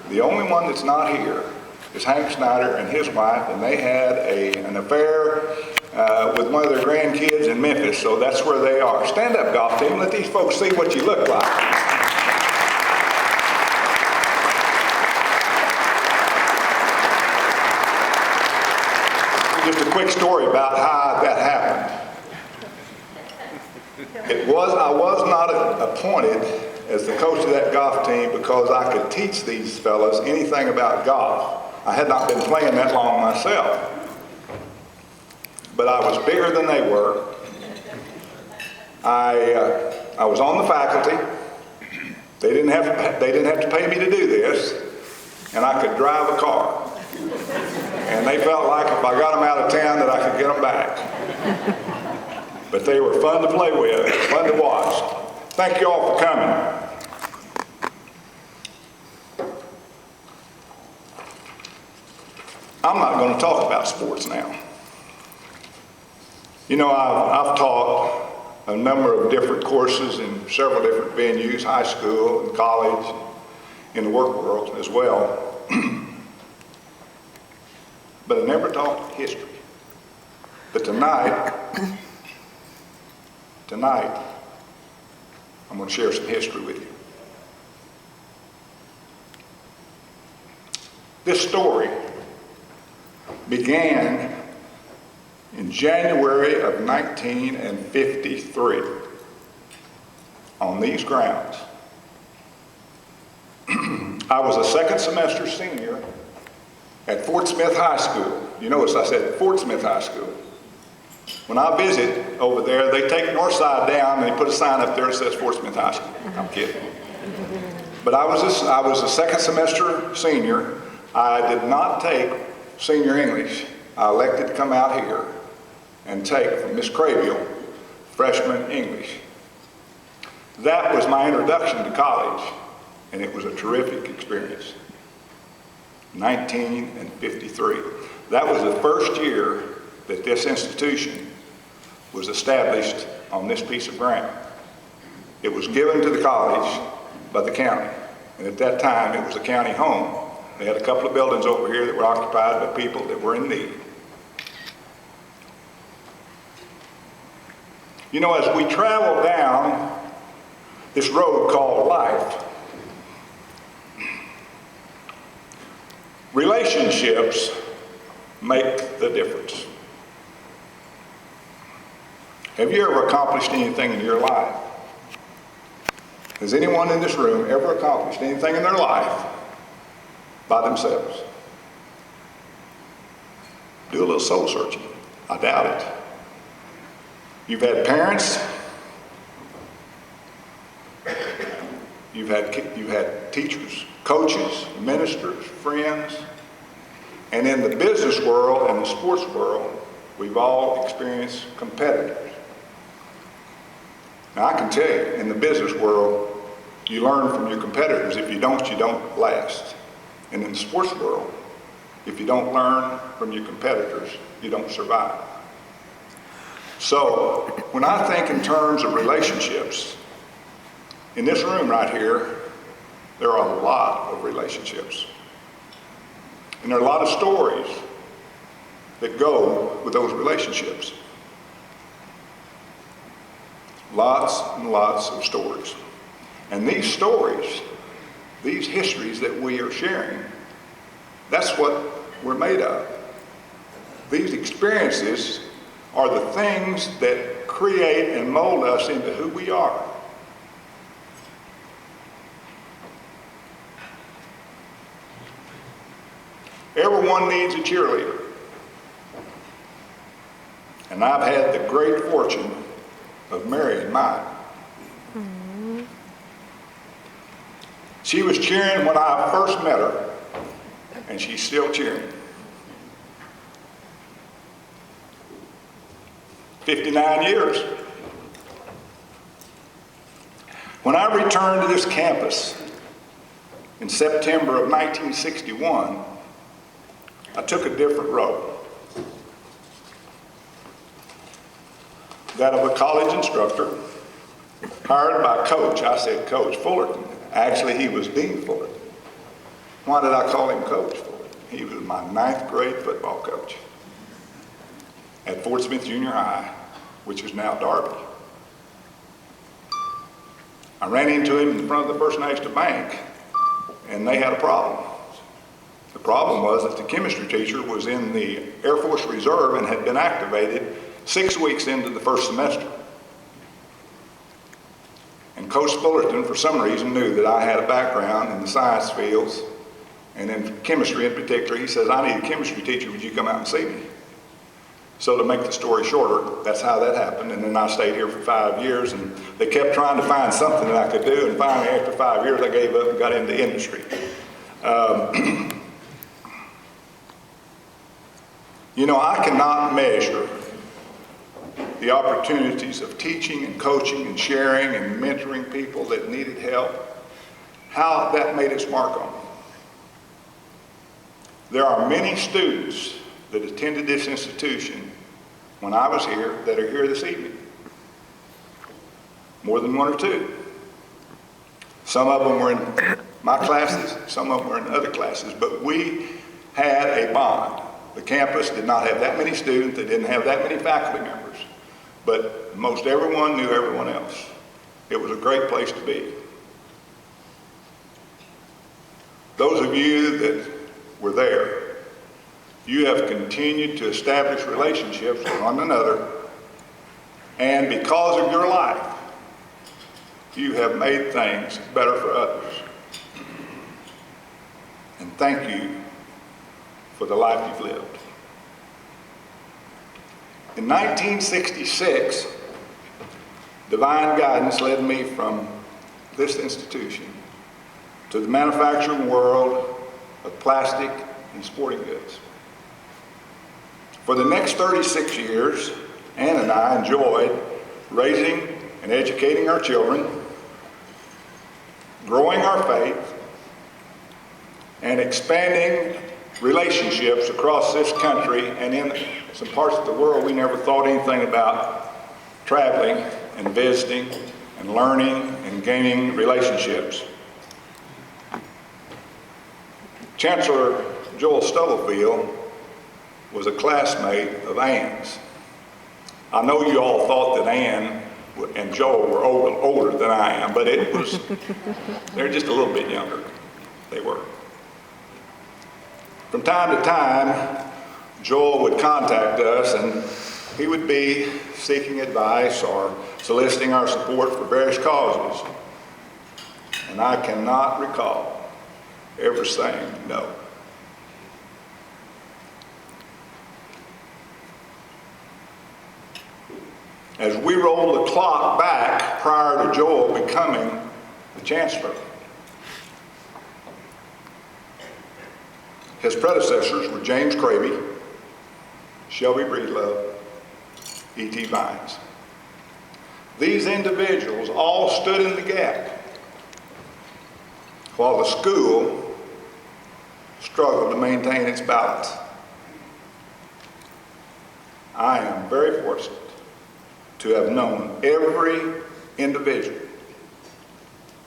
The only one that's not here is Hank Snyder and his wife, and they had an affair with one of their grandkids in Memphis, so that's where they are. Stand up, golf team. Let these folks see what you look like. Just a quick story about how that happened. I was not appointed as the coach of that golf team because I could teach these fellas anything about golf. I had not been playing that long myself. But I was bigger than they were. I was on the faculty. They didn't have to pay me to do this, and I could drive a car. And they felt like if I got them out of town that I could get them back. But they were fun to play with, fun to watch. Thank you all for coming. I'm not going to talk about sports now. You know, I've taught a number of different courses in several different venues, high school and college, in the work world as well. But I never taught history. But tonight, I'm going to share some history with you. This story began in January of 1953 on these grounds. I was a second semester senior at Fort Smith High School. You notice I said Fort Smith High School. When I visit over there, they take North Side down and they put a sign up there that says Fort Smith High School. I'm kidding. But I was a second semester senior. I did not take senior English. I elected to come out here and take from Miss Craviel freshman English. That was my introduction to college, and it was a terrific experience. 1953. That was the first year that this institution was established on this piece of ground. It was given to the college by the county, and at that time it was a county home. They had a couple of buildings over here that were occupied by people that were in need. You know, as we travel down this road called life, relationships make the difference. Have you ever accomplished anything in your life? Has anyone in this room ever accomplished anything in their life by themselves? Do a little soul searching. I doubt it. You've had parents. You've had teachers, coaches, ministers, friends. And in the business world and the sports world, we've all experienced competitors. Now I can tell you, in the business world, you learn from your competitors. If you don't last. And in the sports world, if you don't learn from your competitors, you don't survive. So, when I think in terms of relationships, in this room right here, there are a lot of relationships. And there are a lot of stories that go with those relationships. Lots and lots of stories. And these stories, these histories that we are sharing, that's what we're made of. These experiences are the things that create and mold us into who we are. Everyone needs a cheerleader. And I've had the great fortune of marrying mine. She was cheering when I first met her, and she's still cheering. 59 years. When I returned to this campus in September of 1961, I took a different road. That of a college instructor, hired by Coach, I said Coach Fullerton. Actually, he was Dean Fullerton. Why did I call him coach for? He was my 9th grade football coach at Fort Smith Junior High, which is now Darby. I ran into him in front of the First National Bank, and they had a problem. The problem was that the chemistry teacher was in the Air Force Reserve and had been activated 6 weeks into the first semester. And Coach Fullerton, for some reason, knew that I had a background in the science fields, and in chemistry in particular. He says, I need a chemistry teacher, would you come out and see me? So to make the story shorter, that's how that happened. And then I stayed here for 5 years, and they kept trying to find something that I could do, and finally after 5 years I gave up and got into industry. You know, I cannot measure the opportunities of teaching and coaching and sharing and mentoring people that needed help, how that made its mark on me. There are many students that attended this institution when I was here that are here this evening. More than 1 or 2. Some of them were in my classes, some of them were in other classes, but we had a bond. The campus did not have that many students, they didn't have that many faculty members, but most everyone knew everyone else. It was a great place to be. Those of you that were there, you have continued to establish relationships with one another, and because of your life, you have made things better for others. And thank you for the life you've lived. In 1966, divine guidance led me from this institution to the manufacturing world of plastic and sporting goods. For the next 36 years, Ann and I enjoyed raising and educating our children, growing our faith, and expanding relationships across this country and in some parts of the world we never thought anything about traveling and visiting and learning and gaining relationships. Chancellor Joel Stubblefield was a classmate of Ann's. I know you all thought that Ann and Joel were older than I am, but they're just a little bit younger. They were. From time to time, Joel would contact us and he would be seeking advice or soliciting our support for various causes. And I cannot recall ever saying no. As we roll the clock back prior to Joel becoming the chancellor, his predecessors were James Cravey, Shelby Breedlove, E.T. Vines. These individuals all stood in the gap while the school struggled to maintain its balance. I am very fortunate to have known every individual,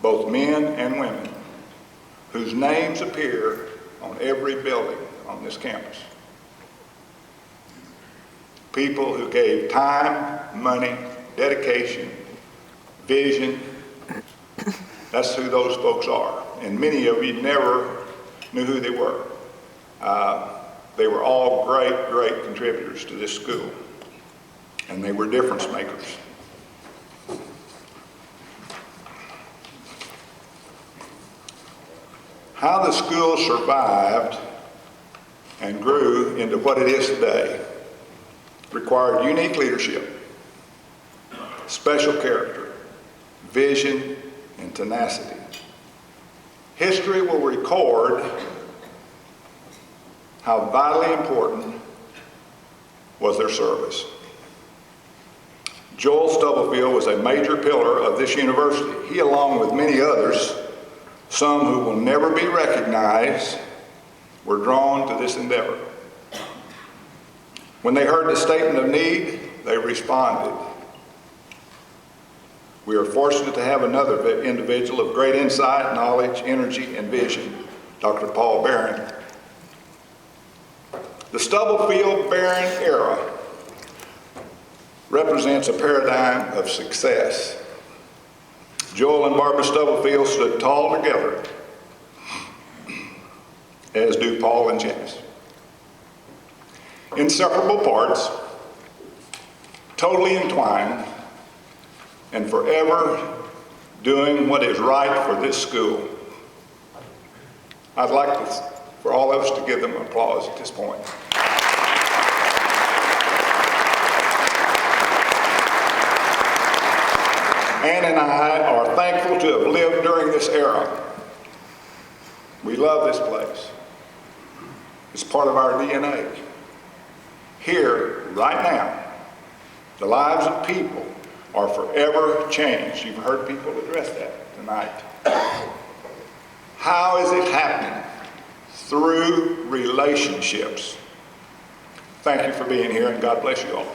both men and women, whose names appear on every building on this campus. People who gave time, money, dedication, vision. That's who those folks are. And many of you never knew who they were. They were all great, great contributors to this school. And they were difference makers. How the school survived and grew into what it is today required unique leadership, special character, vision, and tenacity. History will record how vitally important was their service. Joel Stubblefield was a major pillar of this university. He, along with many others, some who will never be recognized, were drawn to this endeavor. When they heard the statement of need, they responded. We are fortunate to have another individual of great insight, knowledge, energy, and vision Dr. Paul Barron. The Stubblefield-Barron era represents a paradigm of success. Joel and Barbara Stubblefield stood tall together, as do Paul and Janice. Inseparable parts, totally entwined, and forever doing what is right for this school. I'd like for all of us to give them applause at this point. Ann and I are thankful to have lived during this era. We love this place. It's part of our DNA. Here, right now, the lives of people are forever changed. You've heard people address that tonight. How is it happening? Through relationships. Thank you for being here, and God bless you all.